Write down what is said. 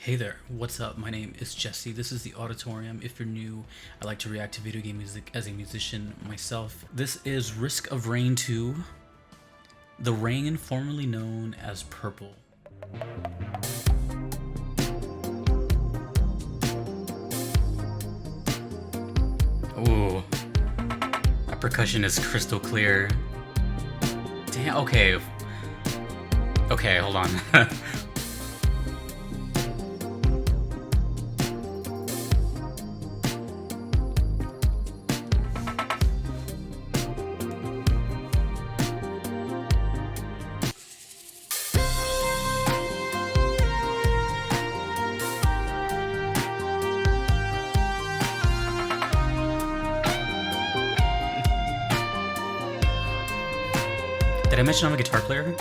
Hey there, what's up? My name is Jesse. This is the Auditorium. If you're new, I like to react to video game music as a musician myself. This is Risk of Rain 2, The Rain, formerly known as Purple. Ooh, that percussion is crystal clear. Damn, okay. Okay, hold on. Did I mention I'm a guitar player?